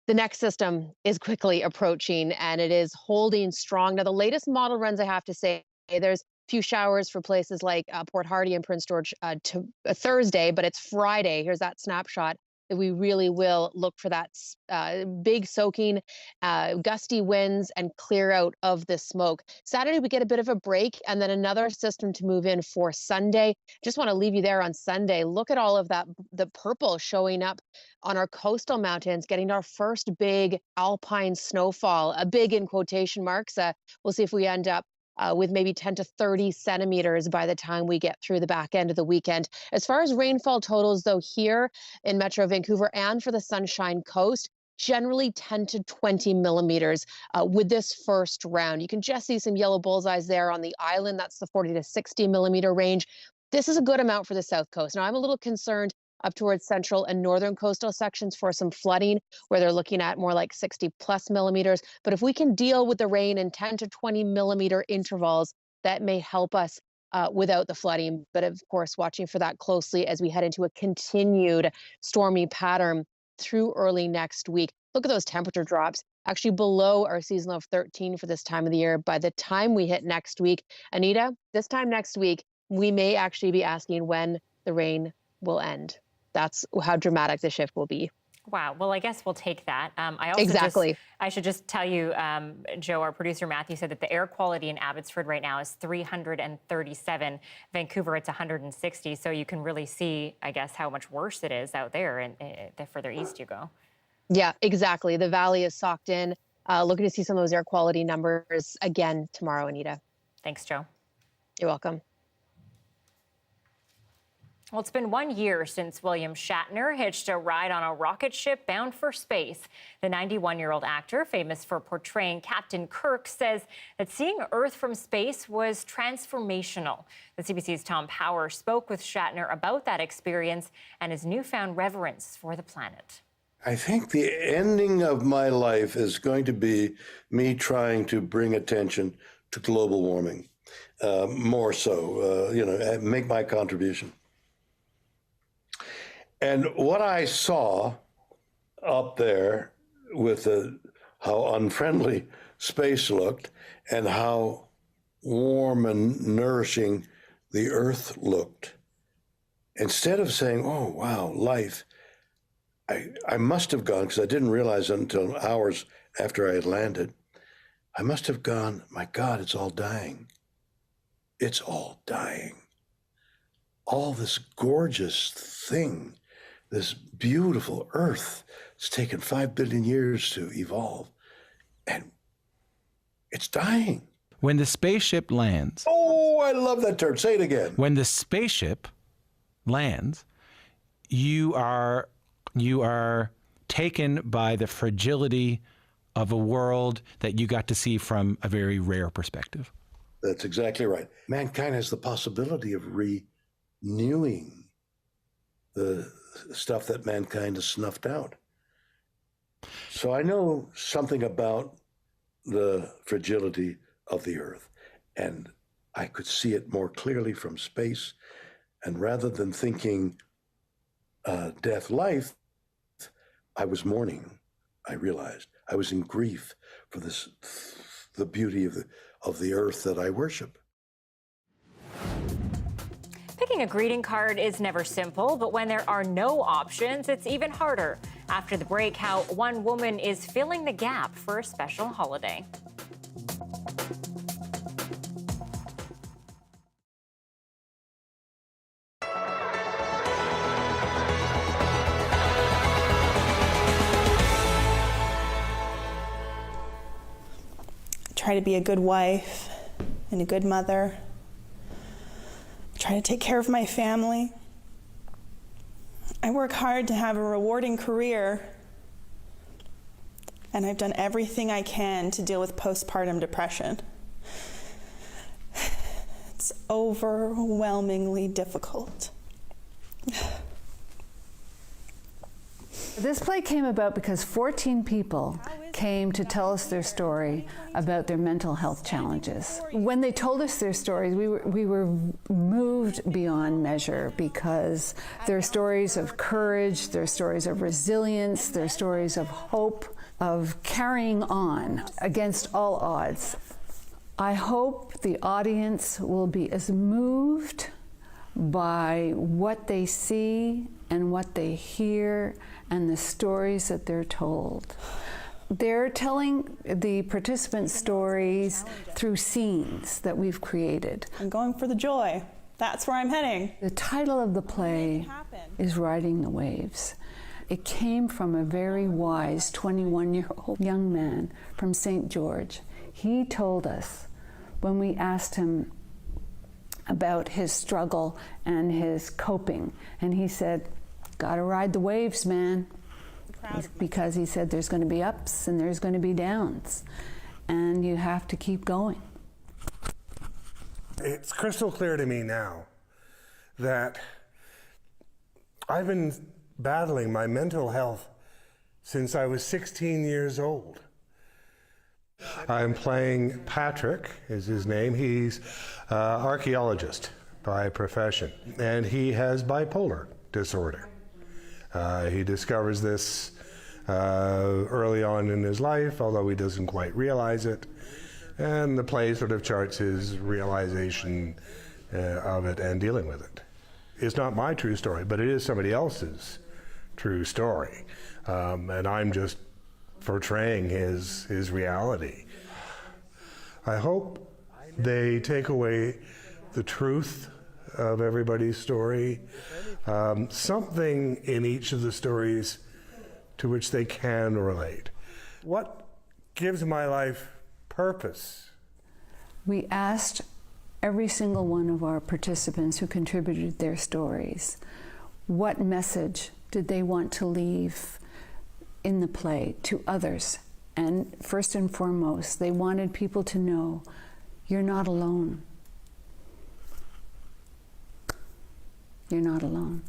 The next system is quickly approaching and it is holding strong. Now, the latest model runs, I have to say, there's a few showers for places like Port Hardy and Prince George to Thursday, but it's Friday. Here's that snapshot that we really will look for that big soaking, gusty winds and clear out of the smoke. Saturday, we get a bit of a break and then another system to move in for Sunday. Just want to leave you there on Sunday. Look at all of that, the purple showing up on our coastal mountains, getting our first big alpine snowfall, a big in quotation marks. We'll see if we end up with maybe 10 to 30 centimeters by the time we get through the back end of the weekend. As far as rainfall totals, though, here in Metro Vancouver and for the Sunshine Coast, generally 10 to 20 millimeters with this first round. You can just see some yellow bullseyes there on the island. That's the 40 to 60 millimeter range. This is a good amount for the South Coast. Now, I'm a little concerned up towards central and northern coastal sections for some flooding, where they're looking at more like 60 plus millimeters. But if we can deal with the rain in 10 to 20 millimeter intervals, that may help us without the flooding. But of course, watching for that closely as we head into a continued stormy pattern through early next week. Look at those temperature drops, actually below our seasonal of 13 for this time of the year. By the time we hit next week, Anita, this time next week, we may actually be asking when the rain will end. That's how dramatic the shift will be. Wow. Well, I guess we'll take that. I also I should just tell you, Joe, our producer Matthew said that the air quality in Abbotsford right now is 337. Vancouver, it's 160. So you can really see, I guess, how much worse it is out there and the further east you go. Yeah, exactly. The valley is socked in. Looking to see some of those air quality numbers again tomorrow, Anita. Thanks, Joe. You're welcome. Well, it's been 1 year since William Shatner hitched a ride on a rocket ship bound for space. The 91-year-old actor, famous for portraying Captain Kirk, says that seeing Earth from space was transformational. The CBC's Tom Power spoke with Shatner about that experience and his newfound reverence for the planet. I think the ending of my life is going to be me trying to bring attention to global warming, more so, make my contribution. And what I saw up there with how unfriendly space looked and how warm and nourishing the Earth looked, instead of saying, oh, wow, life, I must have gone, because I didn't realize it until hours after I had landed, I must have gone, my God, it's all dying. It's all dying. All this gorgeous thing, this beautiful Earth, it's taken 5 billion years to evolve, and it's dying. When the spaceship lands... Oh, I love that term. Say it again. When the spaceship lands, you are taken by the fragility of a world that you got to see from a very rare perspective. That's exactly right. Mankind has the possibility of renewing the stuff that mankind has snuffed out. So I know something about the fragility of the Earth. and I could see it more clearly from space. And rather than thinking death, life, I was mourning. I realized I was in grief for this, the beauty of the earth that I worship. Picking a greeting card is never simple, but when there are no options, it's even harder. After the break, how one woman is filling the gap for a special holiday. Try to be a good wife and a good mother. Try to take care of my family. I work hard to have a rewarding career, and I've done everything I can to deal with postpartum depression. It's overwhelmingly difficult. This play came about because 14 people came to tell us their story about their mental health challenges. When they told us their stories, we were moved beyond measure because they're stories of courage, they're stories of resilience, they're stories of hope, of carrying on against all odds. I hope the audience will be as moved by what they see and what they hear and the stories that they're told. They're telling the participants' stories through scenes that we've created. I'm going for the joy. That's where I'm heading. The title of the play is Riding the Waves. It came from a very wise 21-year-old young man from St. George. He told us when we asked him about his struggle and his coping, and he said, "Gotta ride the waves, man." Because he said there's going to be ups and there's going to be downs, and you have to keep going. It's crystal clear to me now that I've been battling my mental health since I was 16 years old. I'm playing Patrick, is his name. He's an archaeologist by profession, and he has bipolar disorder. He discovers this early on in his life, although he doesn't quite realize it. And the play sort of charts his realization of it and dealing with it. It's not my true story, but it is somebody else's true story. And I'm just portraying his reality. I hope they take away the truth of everybody's story, something in each of the stories to which they can relate. What gives my life purpose? We asked every single one of our participants who contributed their stories, what message did they want to leave in the play to others? And first and foremost, they wanted people to know, you're not alone. You're not alone.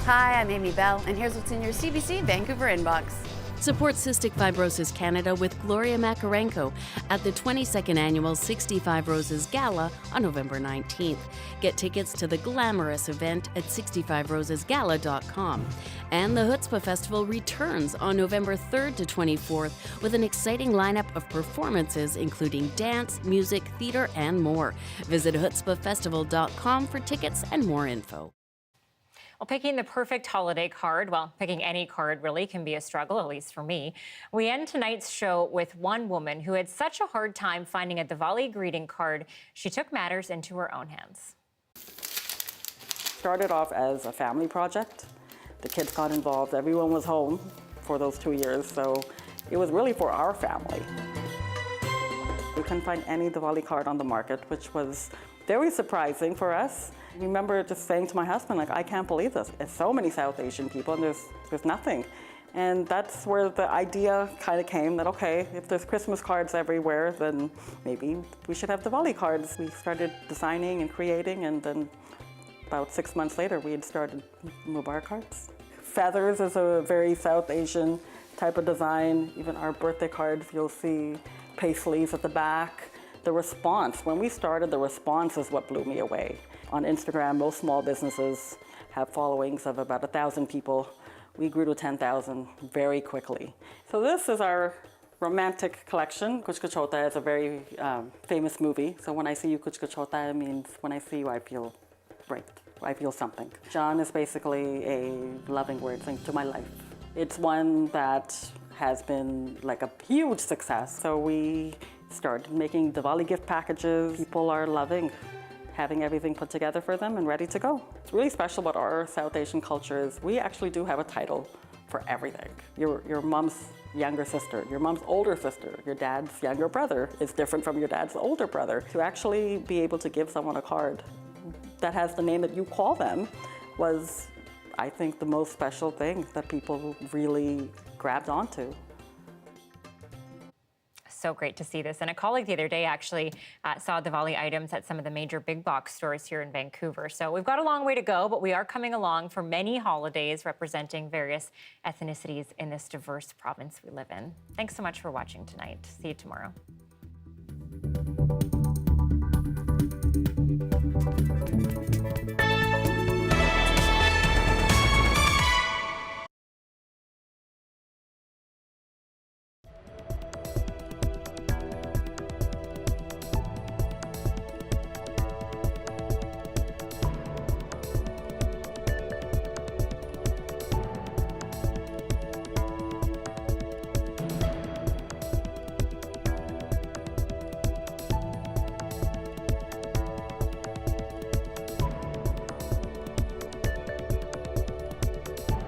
Hi, I'm Amy Bell, and here's what's in your CBC Vancouver inbox. Support Cystic Fibrosis Canada with Gloria Makarenko at the 22nd Annual 65 Roses Gala on November 19th. Get tickets to the glamorous event at 65rosesgala.com. And the Chutzpah Festival returns on November 3rd to 24th with an exciting lineup of performances including dance, music, theater, and more. Visit chutzpahfestival.com for tickets and more info. Well, picking the perfect holiday card, well, picking any card really can be a struggle, at least for me. We end tonight's show with one woman who had such a hard time finding a Diwali greeting card, she took matters into her own hands. Started off as a family project. The kids got involved. Everyone was home for those 2 years, so it was really for our family. We couldn't find any Diwali card on the market, which was very surprising for us. I remember just saying to my husband, like, I can't believe this. There's so many South Asian people and there's nothing. And that's where the idea kind of came that, okay, if there's Christmas cards everywhere, then maybe we should have Diwali cards. We started designing and creating, and then about 6 months later, we had started Mubarak cards. Feathers is a very South Asian type of design. Even our birthday cards, you'll see paisleys at the back. The response, when we started, the response is what blew me away. On Instagram, most small businesses have followings of about 1,000 people. We grew to 10,000 very quickly. So this is our romantic collection. Kuch Kuch Hota is a very famous movie. So when I see you Kuch Kuch Hota, it means when I see you, I feel right. I feel something. John is basically a loving word thing to my life. It's one that has been like a huge success. So we started making Diwali gift packages. People are loving having everything put together for them and ready to go. What's really special about our South Asian culture is we actually do have a title for everything. Your mom's younger sister, your mom's older sister, your dad's younger brother is different from your dad's older brother. To actually be able to give someone a card that has the name that you call them was, I think, the most special thing that people really grabbed onto. So great to see this. And a colleague the other day actually saw Diwali items at some of the major big box stores here in Vancouver. So we've got a long way to go, but we are coming along for many holidays representing various ethnicities in this diverse province we live in. Thanks so much for watching tonight. See you tomorrow.